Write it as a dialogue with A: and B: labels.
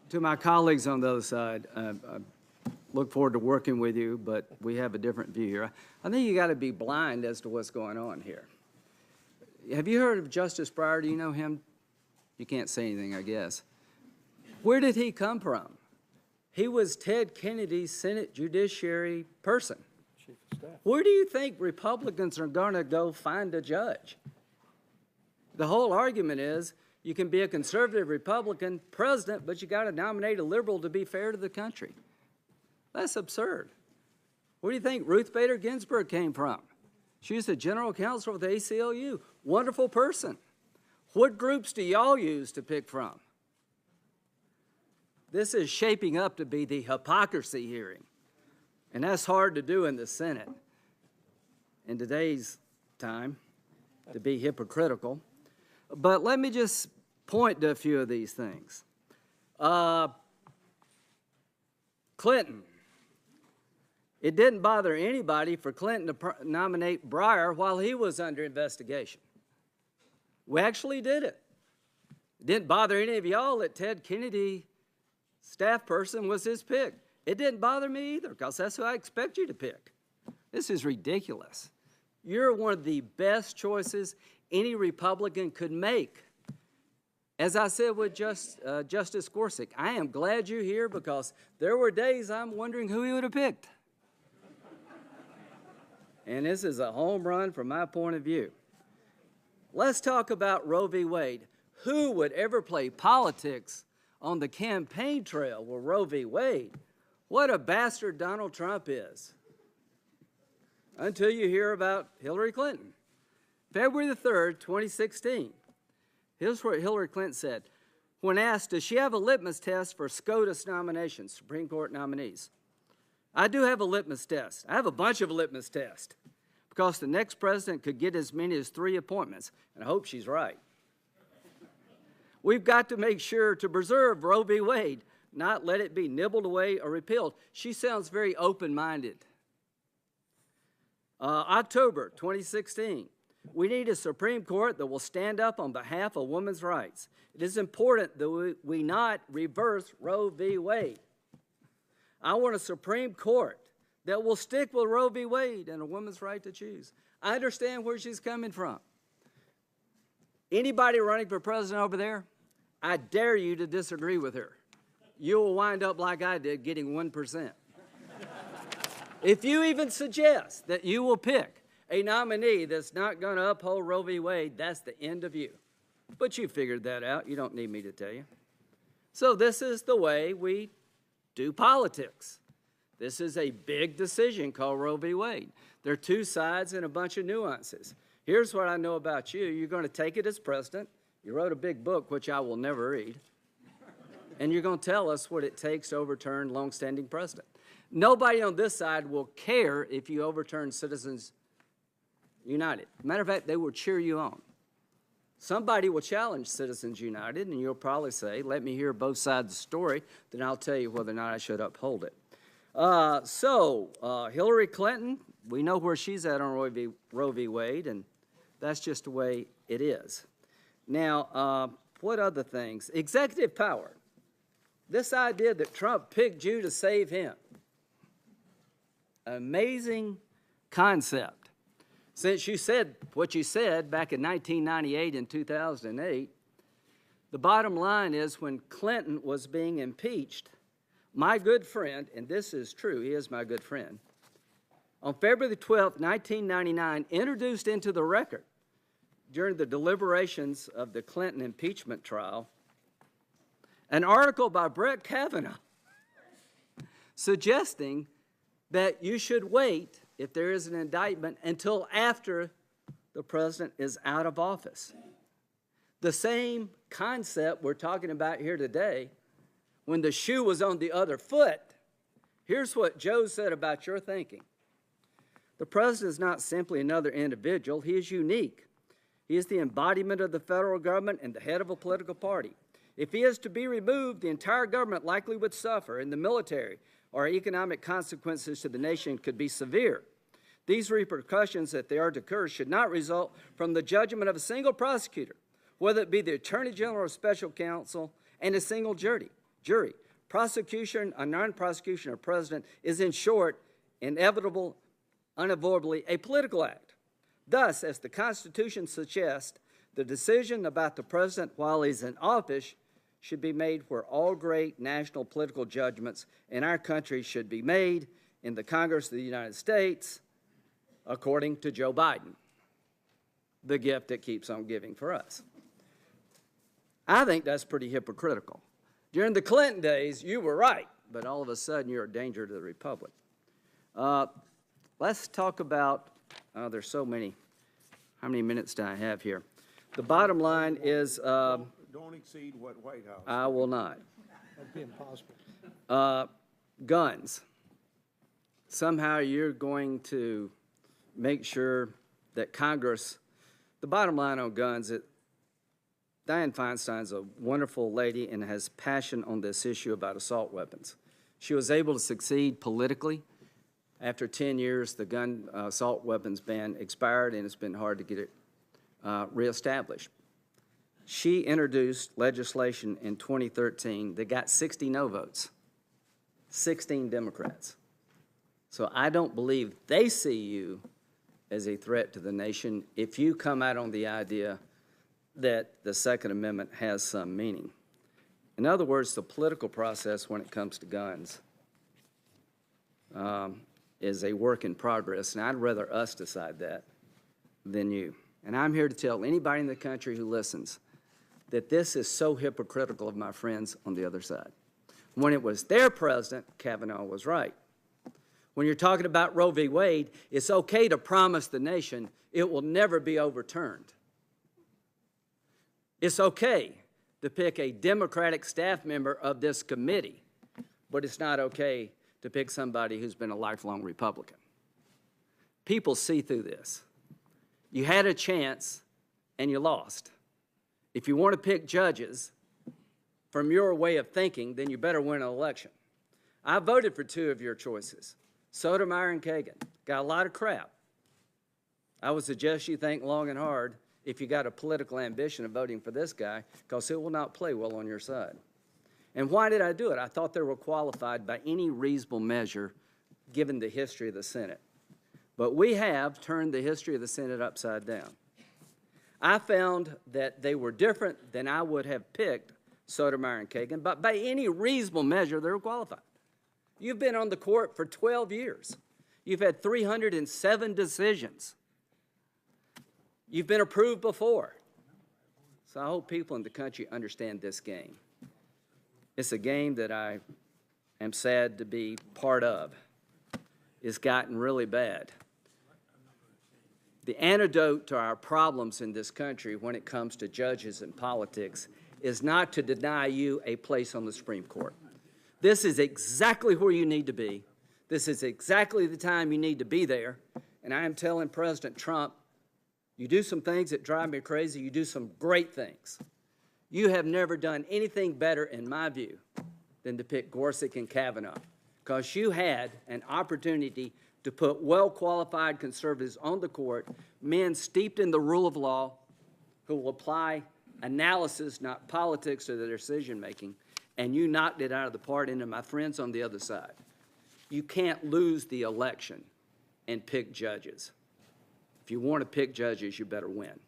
A: To my colleagues on the other side, I look forward to working with you, but we have a different view here. I think you got to be blind as to what's going on here. Have you heard of Justice Breyer? Do you know him? You can't say anything, I guess. Where did he come from? He was Ted Kennedy's Senate Judiciary person.
B: Chief of Staff.
A: Where do you think Republicans are going to go find a judge? The whole argument is you can be a conservative Republican president, but you got to nominate a liberal to be fair to the country. That's absurd. Where do you think Ruth Bader Ginsburg came from? She was the general counsel of the ACLU. Wonderful person. What groups do y'all use to pick from? This is shaping up to be the hypocrisy hearing. And that's hard to do in the Senate in today's time, to be hypocritical. But let me just point to a few of these things. Clinton. It didn't bother anybody for Clinton to nominate Breyer while he was under investigation. We actually did it. It didn't bother any of y'all that Ted Kennedy, staff person, was his pick. It didn't bother me either, because that's who I expect you to pick. This is ridiculous. You're one of the best choices any Republican could make. As I said with Justice Gorsuch, I am glad you're here because there were days I'm wondering who he would have picked. And this is a home run from my point of view. Let's talk about Roe v. Wade. Who would ever play politics on the campaign trail with Roe v. Wade? What a bastard Donald Trump is. Until you hear about Hillary Clinton. February the 3rd, 2016. Here's what Hillary Clinton said. When asked, does she have a litmus test for SCOTUS nominations, Supreme Court nominees? I do have a litmus test. I have a bunch of litmus tests because the next president could get as many as 3 appointments, and I hope she's right. We've got to make sure to preserve Roe v. Wade, not let it be nibbled away or repealed. She sounds very open-minded. October 2016. We need a Supreme Court that will stand up on behalf of women's rights. It is important that we not reverse Roe v. Wade. I want a Supreme Court that will stick with Roe v. Wade and a woman's right to choose. I understand where she's coming from. Anybody running for president over there, I dare you to disagree with her. You will wind up like I did, getting 1%. If you even suggest that you will pick a nominee that's not going to uphold Roe v. Wade, that's the end of you. But you figured that out. You don't need me to tell you. So this is the way we do politics. This is a big decision called Roe v. Wade. There are 2 sides and a bunch of nuances. Here's what I know about you. You're going to take it as president. You wrote a big book, which I will never read. And you're going to tell us what it takes to overturn longstanding precedent. Nobody on this side will care if you overturn Citizens United. Matter of fact, they will cheer you on. Somebody will challenge Citizens United, and you'll probably say, let me hear both sides of the story, then I'll tell you whether or not I should uphold it. Hillary Clinton, we know where she's at on Roe v. Wade, and that's just the way it is. Now, what other things? Executive power. This idea that Trump picked you to save him. Amazing concept. Since you said what you said back in 1998 and 2008, the bottom line is when Clinton was being impeached, my good friend, and this is true, he is my good friend, on February 12, 1999, introduced into the record during the deliberations of the Clinton impeachment trial an article by Brett Kavanaugh suggesting that you should wait if there is an indictment until after the president is out of office. The same concept we're talking about here today, when the shoe was on the other foot. Here's what Joe said about your thinking. The president is not simply another individual. He is unique. He is the embodiment of the federal government and the head of a political party. If he is to be removed, the entire government likely would suffer, and the military or economic consequences to the nation could be severe. These repercussions, if they are to occur, should not result from the judgment of a single prosecutor, whether it be the Attorney General or Special Counsel, and a single jury. jury. Prosecution or non-prosecution of president is, in short, inevitable, unavoidably a political act. Thus, as the Constitution suggests, the decision about the president while he's in office should be made where all great national political judgments in our country should be made in the Congress of the United States, according to Joe Biden, the gift that keeps on giving for us. I think that's pretty hypocritical. During the Clinton days, you were right, but all of a sudden you're a danger to the republic. Let's talk about, there's so many. How many minutes do I have here? The bottom line is...
B: don't exceed what White House.
A: I will not.
C: That'd be impossible.
A: Guns. Somehow you're going to make sure that Congress, the bottom line on guns, Dianne Feinstein's a wonderful lady and has passion on this issue about assault weapons. She was able to succeed politically. After 10 years, the gun assault weapons ban expired, and it's been hard to get it reestablished. She introduced legislation in 2013 that got 60 no votes, 16 Democrats. So I don't believe they see you as a threat to the nation if you come out on the idea that the Second Amendment has some meaning. In other words, the political process when it comes to guns is a work in progress, and I'd rather us decide that than you. And I'm here to tell anybody in the country who listens that this is so hypocritical of my friends on the other side. When it was their president, Kavanaugh was right. When you're talking about Roe v. Wade, it's okay to promise the nation it will never be overturned. It's okay to pick a Democratic staff member of this committee, but it's not okay to pick somebody who's been a lifelong Republican. People see through this. You had a chance and you lost. If you want to pick judges from your way of thinking, then you better win an election. I voted for two of your choices, Sotomayor and Kagan. Got a lot of crap. I would suggest you think long and hard if you got a political ambition of voting for this guy, because it will not play well on your side. And why did I do it? I thought they were qualified by any reasonable measure given the history of the Senate. But we have turned the history of the Senate upside down. I found that they were different than I would have picked Sotomayor and Kagan, but by any reasonable measure, they were qualified. You've been on the court for 12 years. You've had 307 decisions. You've been approved before. So I hope people in the country understand this game. It's a game that I am sad to be part of. It's gotten really bad. The antidote to our problems in this country when it comes to judges and politics is not to deny you a place on the Supreme Court. This is exactly where you need to be. This is exactly the time you need to be there. And I am telling President Trump, you do some things that drive me crazy. You do some great things. You have never done anything better, in my view, than to pick Gorsuch and Kavanaugh, because you had an opportunity to put well-qualified conservatives on the court, men steeped in the rule of law who will apply analysis, not politics, to their decision-making, and you knocked it out of the park. And to my friends on the other side, you can't lose the election and pick judges. If you want to pick judges, you better win.